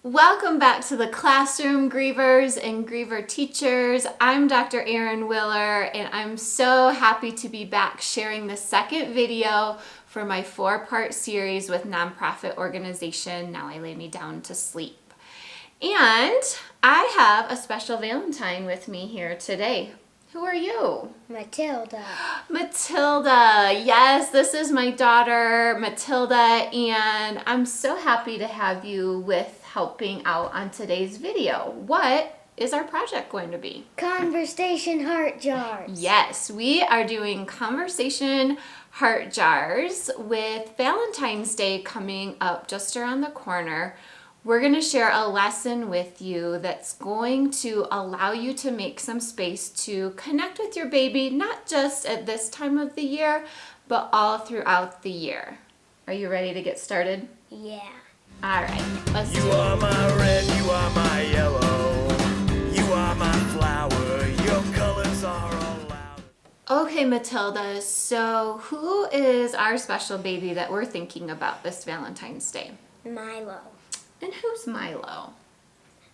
Welcome back to the classroom, Grievers and Griever teachers. I'm Dr. Erin Willer, and I'm so happy to be back sharing the second video for my 4-part series with nonprofit organization Now I Lay Me Down to Sleep. And I have a special Valentine with me here today. Who are you? Matilda. Matilda. Yes, this is my daughter, Matilda, and I'm so happy to have you with helping out on today's video. What is our project going to be? Conversation heart jars. Yes, we are doing conversation heart jars with Valentine's Day coming up just around the corner. We're going to share a lesson with you that's going to allow you to make some space to connect with your baby, not just at this time of the year, but all throughout the year. Are you ready to get started? Yeah. All right, let's do it. You are my red, you are my yellow, you are my flower, your colors are all loud. Okay, Matilda, so who is our special baby that we're thinking about this Valentine's Day? Milo. And who's Milo?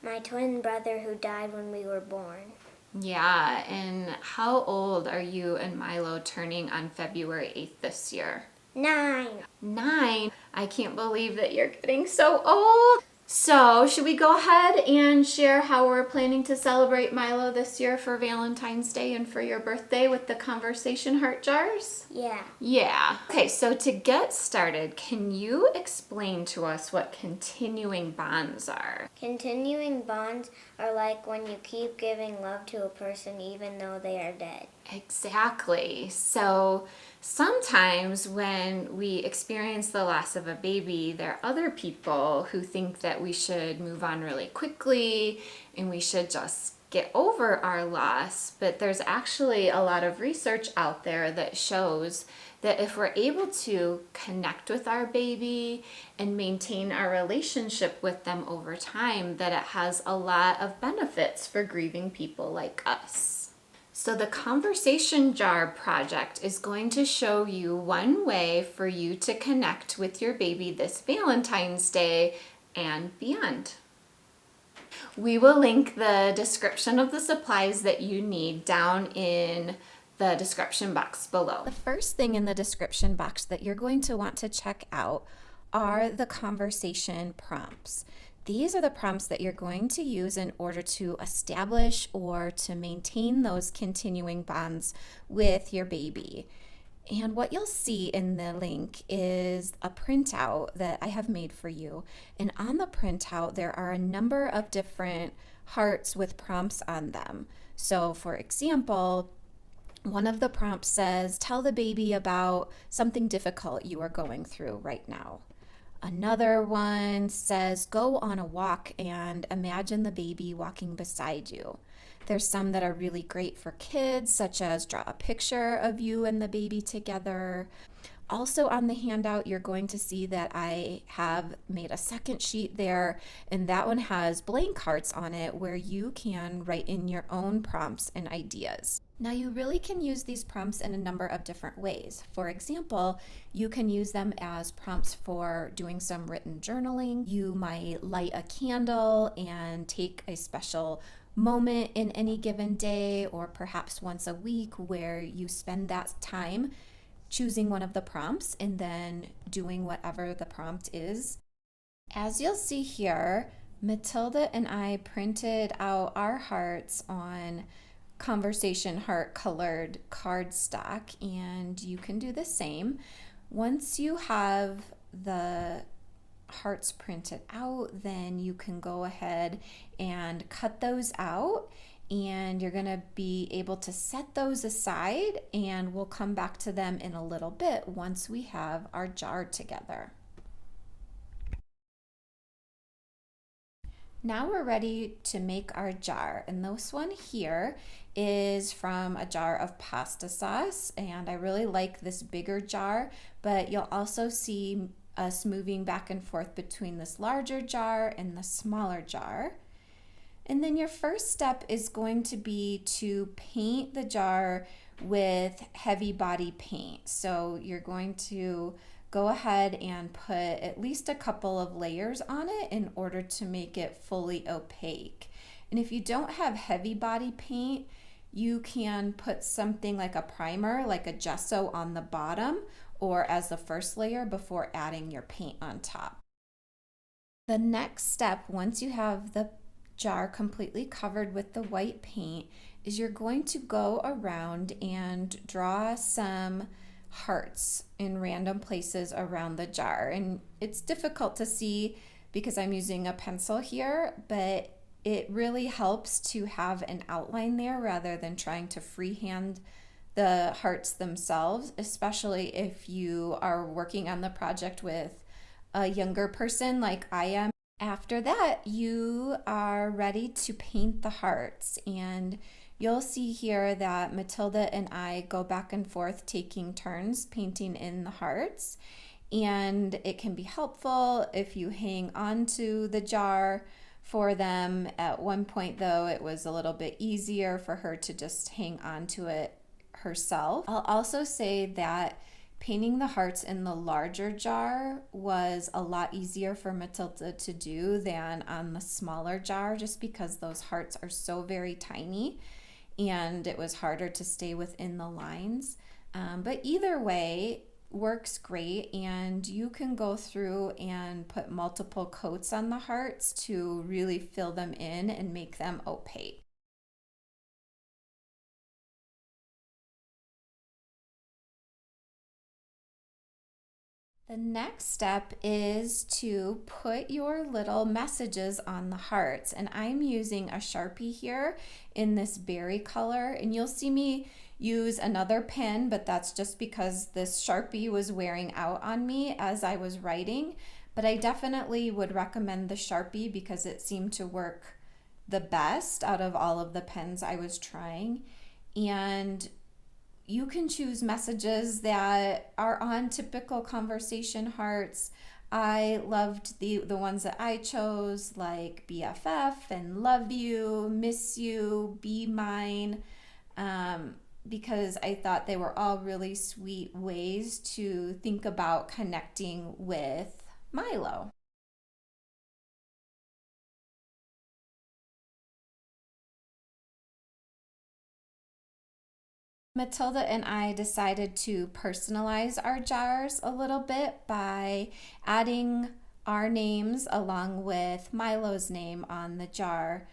My twin brother who died when we were born. Yeah, and how old are you and Milo turning on February 8th this year? 9. 9. I can't believe that you're getting so old. So, should we go ahead and share how we're planning to celebrate Milo this year for Valentine's Day and for your birthday with the conversation heart jars? Yeah. Yeah. Okay, so to get started, can you explain to us what continuing bonds are? Continuing bonds are like when you keep giving love to a person even though they are dead. Exactly. So sometimes when we experience the loss of a baby, there are other people who think that we should move on really quickly and we should just get over our loss. But there's actually a lot of research out there that shows that if we're able to connect with our baby and maintain our relationship with them over time, that it has a lot of benefits for grieving people like us. So the Conversation Jar project is going to show you one way for you to connect with your baby this Valentine's Day and beyond. We will link the description of the supplies that you need down in the description box below. The first thing in the description box that you're going to want to check out are the conversation prompts. These are the prompts that you're going to use in order to establish or to maintain those continuing bonds with your baby. And what you'll see in the link is a printout that I have made for you. And on the printout, there are a number of different hearts with prompts on them. So for example, one of the prompts says, tell the baby about something difficult you are going through right now. Another one says, go on a walk and imagine the baby walking beside you. There's some that are really great for kids, such as draw a picture of you and the baby together. Also on the handout, you're going to see that I have made a second sheet there, and that one has blank hearts on it where you can write in your own prompts and ideas. Now you really can use these prompts in a number of different ways. For example, you can use them as prompts for doing some written journaling. You might light a candle and take a special moment in any given day or perhaps once a week where you spend that time choosing one of the prompts and then doing whatever the prompt is. As you'll see here, Matilda and I printed out our hearts on conversation heart colored cardstock, and you can do the same. Once you have the hearts printed out, then you can go ahead and cut those out, and you're going to be able to set those aside, and we'll come back to them in a little bit once we have our jar together. Now we're ready to make our jar, and this one here is from a jar of pasta sauce, and I really like this bigger jar, but you'll also see us moving back and forth between this larger jar and the smaller jar. And then your first step is going to be to paint the jar with heavy body paint. So you're going to go ahead and put at least a couple of layers on it in order to make it fully opaque. And if you don't have heavy body paint, you can put something like a primer, like a gesso on the bottom or as the first layer before adding your paint on top. The next step, once you have the jar completely covered with the white paint, is you're going to go around and draw some hearts in random places around the jar. And it's difficult to see because I'm using a pencil here, but it really helps to have an outline there rather than trying to freehand the hearts themselves, especially if you are working on the project with a younger person like I am. After that, you are ready to paint the hearts, and you'll see here that Matilda and I go back and forth taking turns painting in the hearts, and it can be helpful if you hang onto the jar for them. At one point though, it was a little bit easier for her to just hang on to it herself. I'll also say that painting the hearts in the larger jar was a lot easier for Matilda to do than on the smaller jar, just because those hearts are so very tiny and it was harder to stay within the lines. But either way works great, and you can go through and put multiple coats on the hearts to really fill them in and make them opaque. The next step is to put your little messages on the hearts, and I'm using a Sharpie here in this berry color, and you'll see me use another pen, but that's just because this Sharpie was wearing out on me as I was writing. But I definitely would recommend the Sharpie because it seemed to work the best out of all of the pens I was trying. And you can choose messages that are on typical conversation hearts. I loved the ones that I chose, like BFF and love you, miss you, be mine, because I thought they were all really sweet ways to think about connecting with Milo. Matilda and I decided to personalize our jars a little bit by adding our names along with Milo's name on the jar,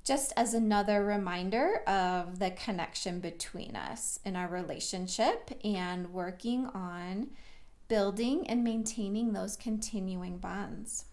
just as another reminder of the connection between us in our relationship and working on building and maintaining those continuing bonds.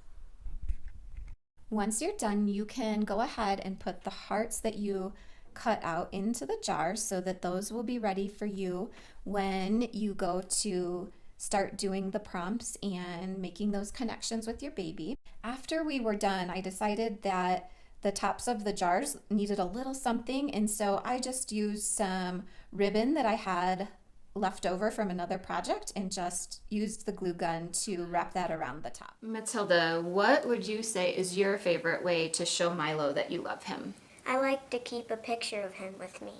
Once you're done, you can go ahead and put the hearts that you cut out into the jar so that those will be ready for you when you go to start doing the prompts and making those connections with your baby. After we were done, I decided that the tops of the jars needed a little something, and so I just used some ribbon that I had left over from another project and just used the glue gun to wrap that around the top. Matilda, what would you say is your favorite way to show Milo that you love him? I like to keep a picture of him with me.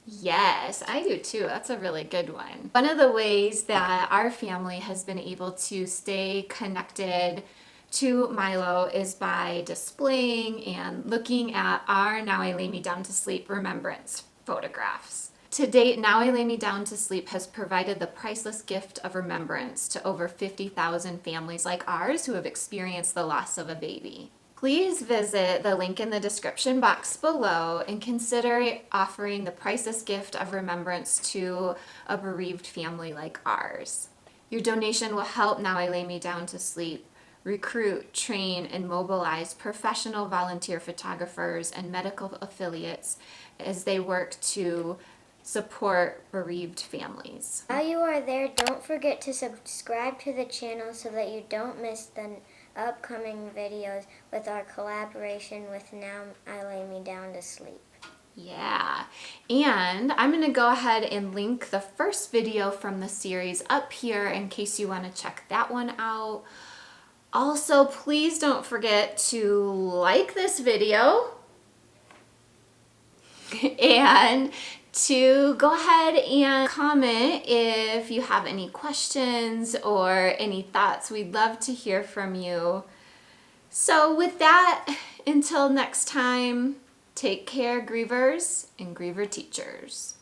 Yes, I do too. That's a really good one. One of the ways that our family has been able to stay connected to Milo is by displaying and looking at our Now I Lay Me Down to Sleep remembrance photographs. To date, Now I Lay Me Down to Sleep has provided the priceless gift of remembrance to over 50,000 families like ours who have experienced the loss of a baby. Please visit the link in the description box below and consider offering the priceless gift of remembrance to a bereaved family like ours. Your donation will help Now I Lay Me Down to Sleep recruit, train, and mobilize professional volunteer photographers and medical affiliates as they work to support bereaved families. While you are there, don't forget to subscribe to the channel so that you don't miss the upcoming videos with our collaboration with Now I Lay Me Down to Sleep. Yeah, and I'm going to go ahead and link the first video from the series up here in case you want to check that one out. Also, please don't forget to like this video and to go ahead and comment if you have any questions or any thoughts. We'd love to hear from you. So with that, until next time, take care, grievers and griever teachers.